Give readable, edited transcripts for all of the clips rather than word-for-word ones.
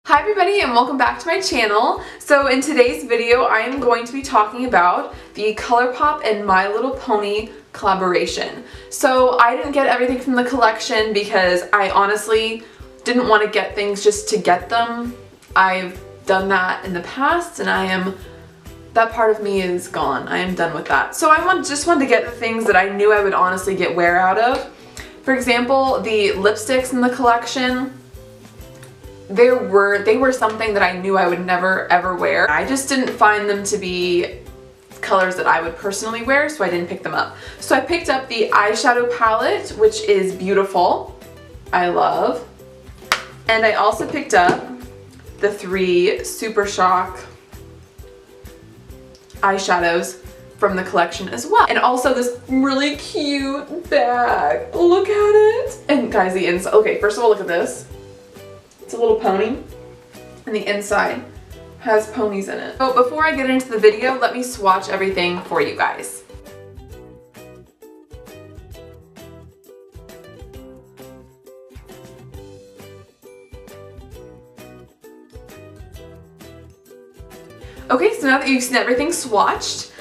Hi everybody and welcome back to my channel. So in today's video I am going to be talking about the Colourpop and My Little Pony collaboration. So I didn't get everything from the collection because I honestly didn't want to get things just to get them. I've done that in the past and that part of me is gone. I am done with that. So I just wanted to get the things that I knew I would honestly get wear out of. For example, the lipsticks in the collection, they were something that I knew I would never ever wear. I just didn't find them to be colors that I would personally wear, so I didn't pick them up. So I picked up the eyeshadow palette, which is beautiful. I love. And I also picked up the 3 Super Shock eyeshadows from the collection as well. And also this really cute bag. Look at it. And guys, the inside. Okay, first of all, look at this. It's a little pony, and the inside has ponies in it. So before I get into the video, let me swatch everything for you guys. Okay, so now that you've seen everything swatched,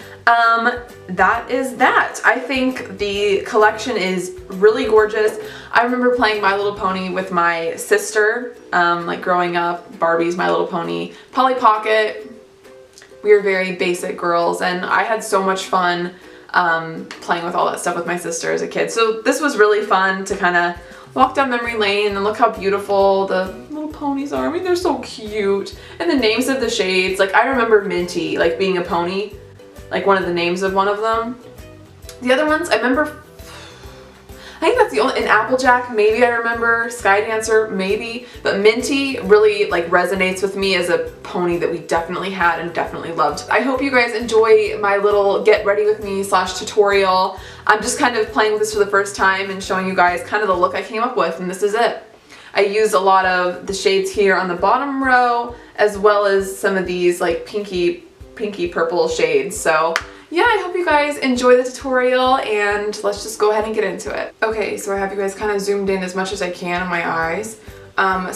that is that. I think the collection is really gorgeous. I remember playing My Little Pony with my sister, like growing up, Barbie's My Little Pony, Polly Pocket. We were very basic girls and I had so much fun playing with all that stuff with my sister as a kid. So this was really fun to kind of walk down memory lane and look how beautiful the little ponies are. I mean, they're so cute. And the names of the shades, like I remember Minty, like being a pony, like one of the names of one of them. The other ones, I remember, I think that's the only, in Applejack, maybe I remember, Sky Dancer, maybe, but Minty really like resonates with me as a pony that we definitely had and definitely loved. I hope you guys enjoy my little get ready with me / tutorial. I'm just kind of playing with this for the first time and showing you guys kind of the look I came up with, and this is it. I used a lot of the shades here on the bottom row, as well as some of these like pinky purple shades. So yeah, I hope you guys enjoy the tutorial and let's just go ahead and get into it. Okay, so I have you guys kind of zoomed in as much as I can on my eyes.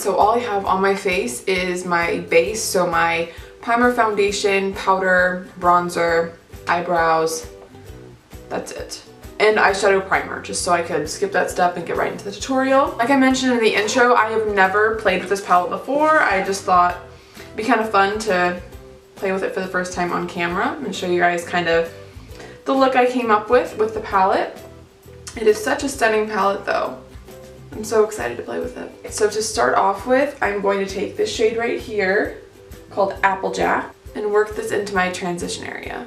So all I have on my face is my base, so my primer, foundation, powder, bronzer, eyebrows, that's it. And eyeshadow primer, just so I could skip that step and get right into the tutorial. Like I mentioned in the intro, I have never played with this palette before. I just thought it'd be kind of fun to play with it for the first time on camera and show you guys kind of the look I came up with the palette. It is such a stunning palette though. I'm so excited to play with it. So to start off with, I'm going to take this shade right here called Applejack and work this into my transition area.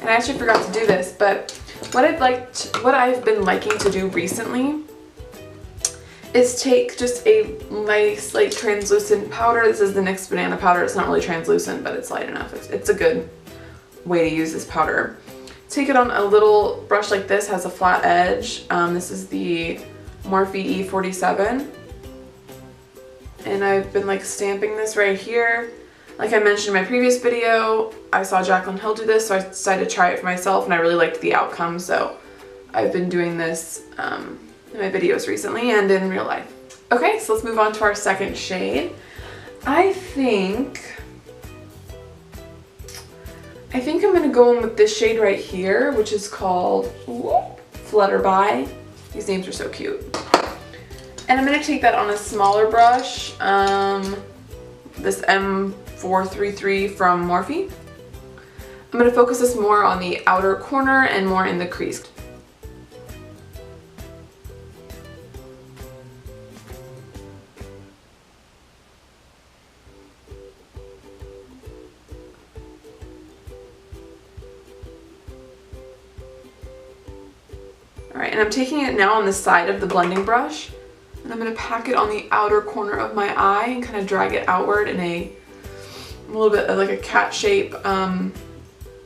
And I actually forgot to do this, but what I've been liking to do recently is take just a nice like translucent powder. This is the NYX banana powder. It's not really translucent, but it's light enough. It's a good way to use this powder. Take it on a little brush like this, has a flat edge. This is the Morphe E47. And I've been like stamping this right here. Like I mentioned in my previous video, I saw Jaclyn Hill do this, so I decided to try it for myself and I really liked the outcome, so I've been doing this in my videos recently and in real life. Okay, so let's move on to our second shade. I think I'm going to go in with this shade right here, which is called Flutterby. These names are so cute. And I'm going to take that on a smaller brush, this M433 from Morphe. I'm going to focus this more on the outer corner and more in the crease. Alright, and I'm taking it now on the side of the blending brush, and I'm going to pack it on the outer corner of my eye and kind of drag it outward in a little bit of like a cat shape, and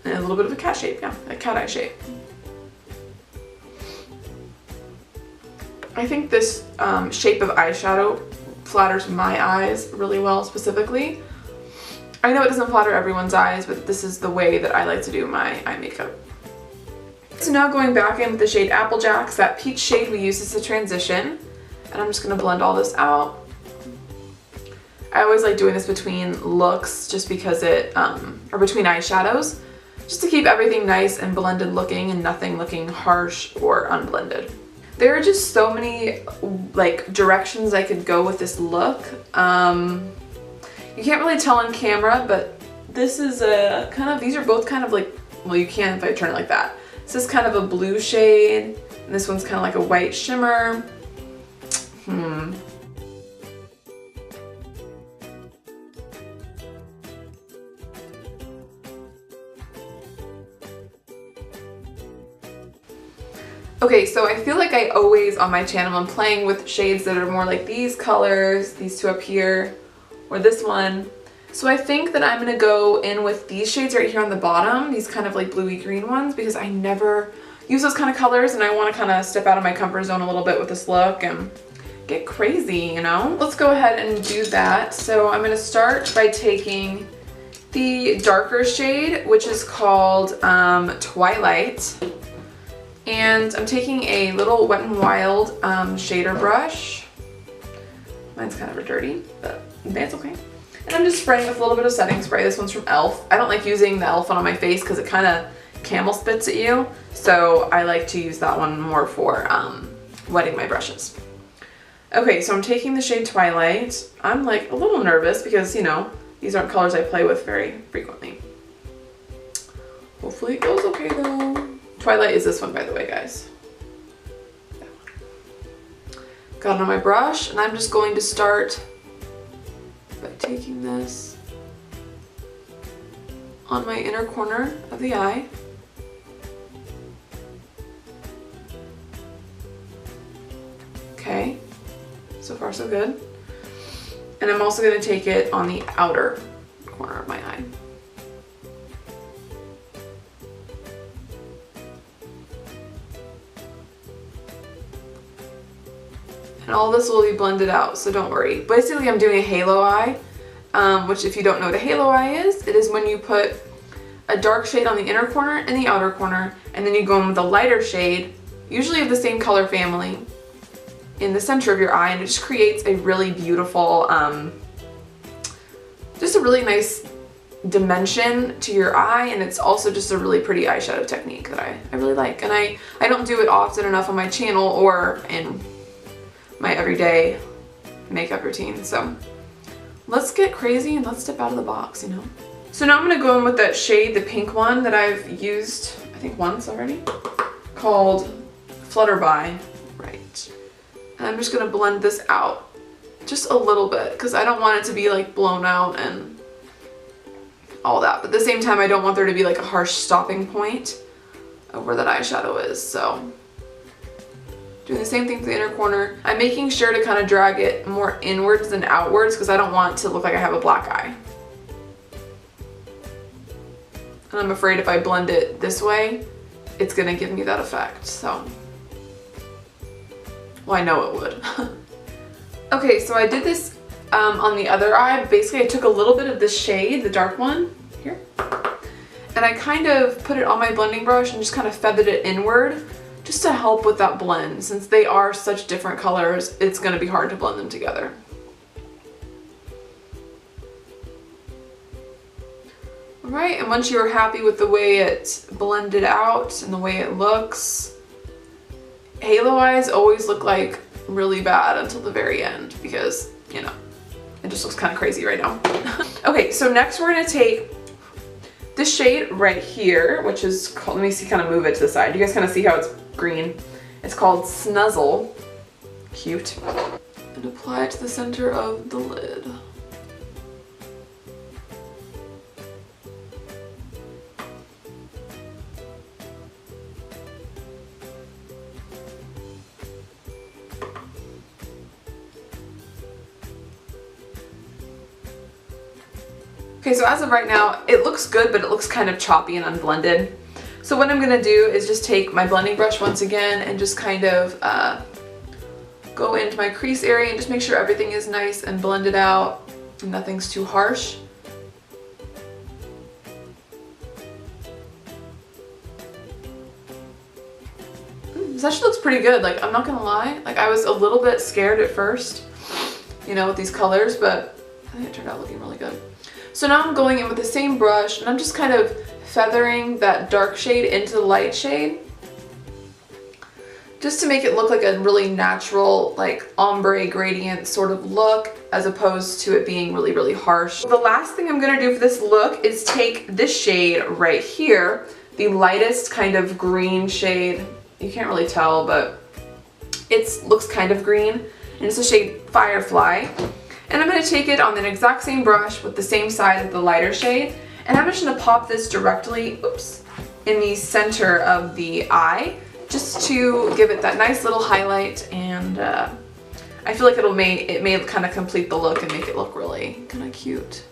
a little bit of a cat shape, yeah, a cat eye shape. I think this shape of eyeshadow flatters my eyes really well specifically. I know it doesn't flatter everyone's eyes, but this is the way that I like to do my eye makeup. So now going back in with the shade Applejacks, that peach shade we used as a transition, and I'm just going to blend all this out. I always like doing this between looks just because it, or between eyeshadows, just to keep everything nice and blended looking and nothing looking harsh or unblended. There are just so many like directions I could go with this look. You can't really tell on camera, but this is a kind of, these are both kind of like, well, you can if I turn it like that. This is kind of a blue shade, and this one's kind of like a white shimmer. Okay, so I feel like I always on my channel am playing with shades that are more like these colors, these two up here, or this one. So I think that I'm gonna go in with these shades right here on the bottom, these kind of like bluey green ones, because I never use those kind of colors and I want to kind of step out of my comfort zone a little bit with this look and get crazy, you know? Let's go ahead and do that. So I'm gonna start by taking the darker shade, which is called Twilight. And I'm taking a little Wet n Wild shader brush. Mine's kind of dirty, but that's okay. And I'm just spraying with a little bit of setting spray. This one's from e.l.f. I don't like using the e.l.f. one on my face because it kind of camel spits at you. So I like to use that one more for wetting my brushes. Okay, so I'm taking the shade Twilight. I'm like a little nervous because, you know, these aren't colors I play with very frequently. Hopefully it goes okay though. Twilight is this one, by the way, guys. Got it on my brush, and I'm just going to start by taking this on my inner corner of the eye. Okay, so far so good. And I'm also going to take it on the outer corner of my eye. And all this will be blended out, so don't worry. Basically, I'm doing a halo eye, which if you don't know what a halo eye is, it is when you put a dark shade on the inner corner and the outer corner, and then you go in with a lighter shade, usually of the same color family, in the center of your eye, and it just creates a really beautiful, just a really nice dimension to your eye, and it's also just a really pretty eyeshadow technique that I really like. And I don't do it often enough on my channel or in my everyday makeup routine, so let's get crazy and let's step out of the box, you know? So now I'm gonna go in with that shade, the pink one that I've used, I think once already, called Flutterby, right? And I'm just gonna blend this out just a little bit because I don't want it to be like blown out and all that, but at the same time I don't want there to be like a harsh stopping point of where that eyeshadow is, so doing the same thing for the inner corner. I'm making sure to kind of drag it more inwards than outwards because I don't want it to look like I have a black eye. And I'm afraid if I blend it this way, it's gonna give me that effect, so. Well, I know it would. Okay, so I did this on the other eye. Basically, I took a little bit of this shade, the dark one, here, and I kind of put it on my blending brush and just kind of feathered it inward, just to help with that blend. Since they are such different colors, it's gonna be hard to blend them together. All right, and once you're happy with the way it blended out and the way it looks, halo eyes always look like really bad until the very end because, you know, it just looks kind of crazy right now. Okay, so next we're gonna take this shade right here, which is called, let me see, kind of move it to the side. You guys kind of see how it's green. It's called Snuzzle. Cute. And apply it to the center of the lid. Okay, so as of right now, it looks good, but it looks kind of choppy and unblended. So what I'm gonna do is just take my blending brush once again and just kind of go into my crease area and just make sure everything is nice and blended out and nothing's too harsh. This actually looks pretty good. Like, I'm not gonna lie. Like, I was a little bit scared at first, you know, with these colors, but I think it turned out looking really good. So now I'm going in with the same brush, and I'm just kind of feathering that dark shade into the light shade, just to make it look like a really natural, like, ombre gradient sort of look, as opposed to it being really, really harsh. The last thing I'm gonna do for this look is take this shade right here, the lightest kind of green shade. You can't really tell, but it looks kind of green, and it's the shade Firefly. And I'm going to take it on the exact same brush with the same side of the lighter shade, and I'm just going to pop this directly, in the center of the eye, just to give it that nice little highlight, and I feel like it may kind of complete the look and make it look really kind of cute.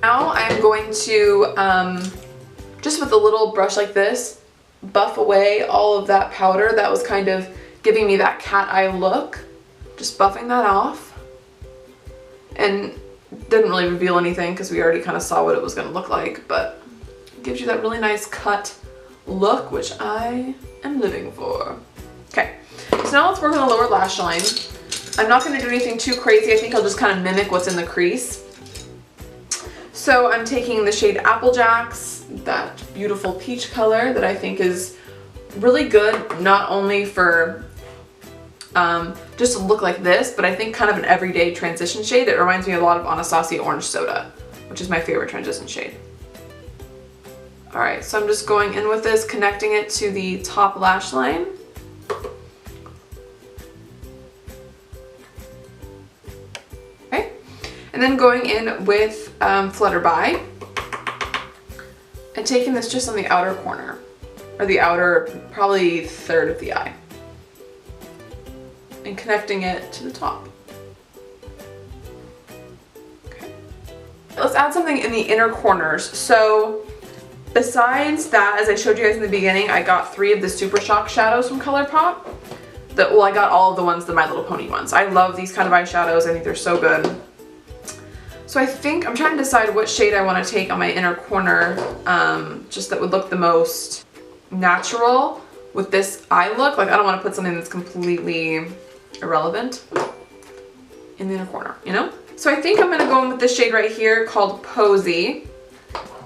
Now I'm going to, just with a little brush like this, buff away all of that powder that was kind of giving me that cat eye look. Just buffing that off, and didn't really reveal anything because we already kind of saw what it was going to look like, but it gives you that really nice cut look, which I am living for. Okay, so now let's work on the lower lash line. I'm not going to do anything too crazy. I think I'll just kind of mimic what's in the crease. So I'm taking the shade Applejacks, that beautiful peach color that I think is really good, not only for just to look like this, but I think kind of an everyday transition shade. It reminds me a lot of Anastasia Orange Soda, which is my favorite transition shade. Alright, so I'm just going in with this, connecting it to the top lash line. Okay, and then going in with Flutterby, and taking this just on the outer corner, or the outer, probably third of the eye, and connecting it to the top. Okay. Let's add something in the inner corners. So besides that, as I showed you guys in the beginning, I got 3 of the Super Shock shadows from Colourpop. Well, I got all of the ones, the My Little Pony ones. I love these kind of eyeshadows. I think they're so good. So I think I'm trying to decide what shade I want to take on my inner corner, just that would look the most natural with this eye look. Like, I don't want to put something that's completely irrelevant in the inner corner, you know? So I think I'm going to go in with this shade right here called Posey.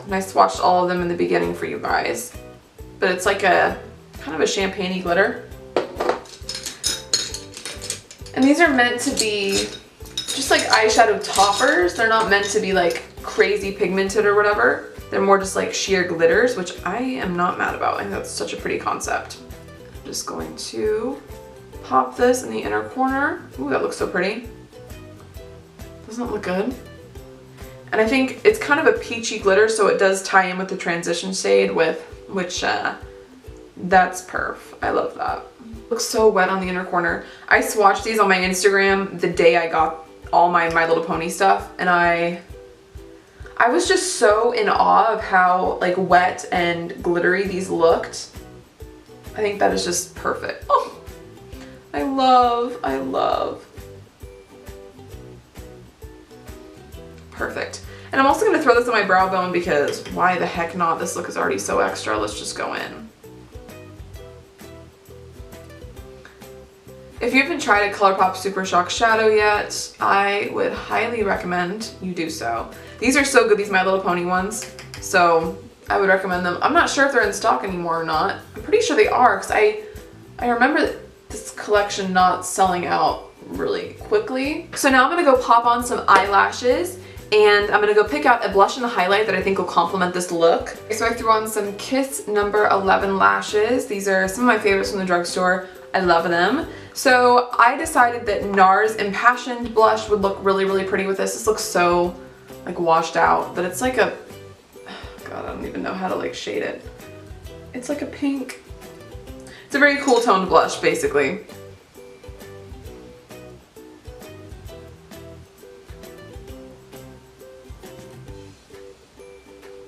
And I swatched all of them in the beginning for you guys. But it's like a kind of a champagne-y glitter. And these are meant to be just like eyeshadow toppers. They're not meant to be like crazy pigmented or whatever. They're more just like sheer glitters, which I am not mad about. I think that's such a pretty concept. I'm just going to pop this in the inner corner. Ooh, that looks so pretty. Doesn't it look good? And I think it's kind of a peachy glitter, so it does tie in with the transition shade with, which, that's perf. I love that. Looks so wet on the inner corner. I swatched these on my Instagram the day I got all my Little Pony stuff, and I was just so in awe of how like wet and glittery these looked. I think that is just perfect. Oh, I love. Perfect. And I'm also going to throw this on my brow bone because why the heck not? This look is already so extra. Let's just go in. If you haven't tried a Colourpop Super Shock shadow yet, I would highly recommend you do so. These are so good, these My Little Pony ones, so I would recommend them. I'm not sure if they're in stock anymore or not. I'm pretty sure they are, because I remember this collection not selling out really quickly. So now I'm going to go pop on some eyelashes, and I'm going to go pick out a blush and a highlight that I think will complement this look. So I threw on some Kiss number 11 lashes. These are some of my favorites from the drugstore. I love them. So I decided that Nars Impassioned blush would look really, really pretty with this. This looks so like washed out, but it's like a, God, I don't even know how to like shade it. It's like a pink. It's a very cool toned blush, basically.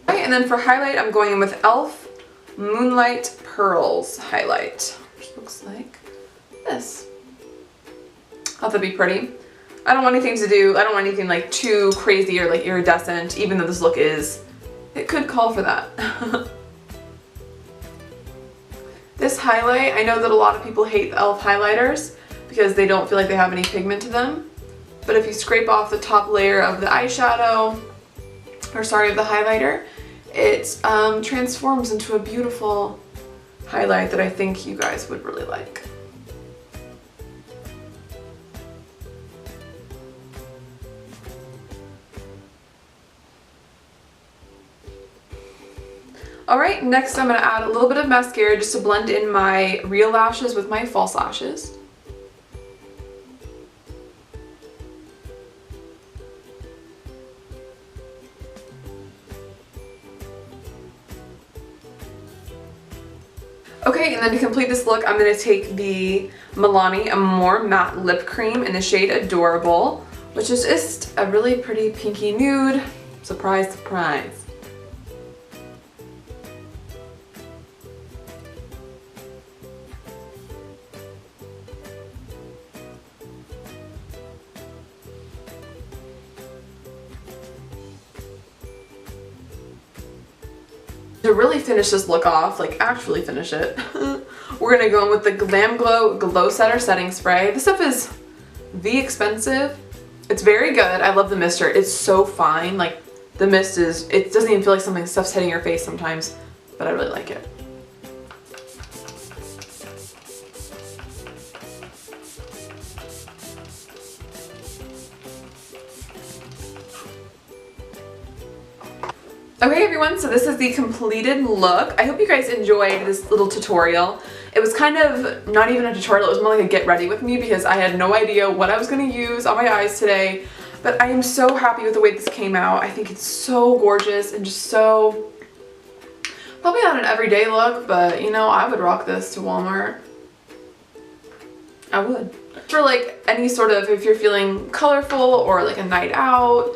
Okay, and then for highlight, I'm going in with e.l.f. Moonlight Pearls highlight, which looks like this. I thought that'd be pretty. I don't want anything like too crazy or like iridescent, even though this look is, it could call for that. This highlight, I know that a lot of people hate the e.l.f. highlighters because they don't feel like they have any pigment to them. But if you scrape off the top layer of the eyeshadow, or sorry, of the highlighter, it transforms into a beautiful highlight that I think you guys would really like. Alright, next I'm going to add a little bit of mascara just to blend in my real lashes with my false lashes. Okay, and then to complete this look, I'm going to take the Milani Amore Matte Lip Cream in the shade Adorable, which is just a really pretty pinky nude. Surprise, surprise. To really finish this look off, like actually finish it, we're gonna go in with the GlamGlow Glow Setter Setting Spray. This stuff is expensive. It's very good. I love the mister. It's so fine. Like the mist is, it doesn't even feel like stuff's hitting your face sometimes, but I really like it. Okay everyone, so this is the completed look. I hope you guys enjoyed this little tutorial. It was kind of not even a tutorial, it was more like a get ready with me because I had no idea what I was going to use on my eyes today. But I am so happy with the way this came out. I think it's so gorgeous and just so, probably not an everyday look, but you know, I would rock this to Walmart. I would. For like any sort of, if you're feeling colorful or like a night out,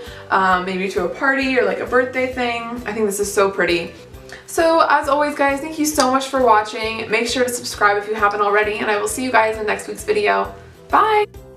maybe to a party or like a birthday thing, I think this is so pretty. So as always guys, thank you so much for watching. Make sure to subscribe if you haven't already, and I will see you guys in next week's video. Bye!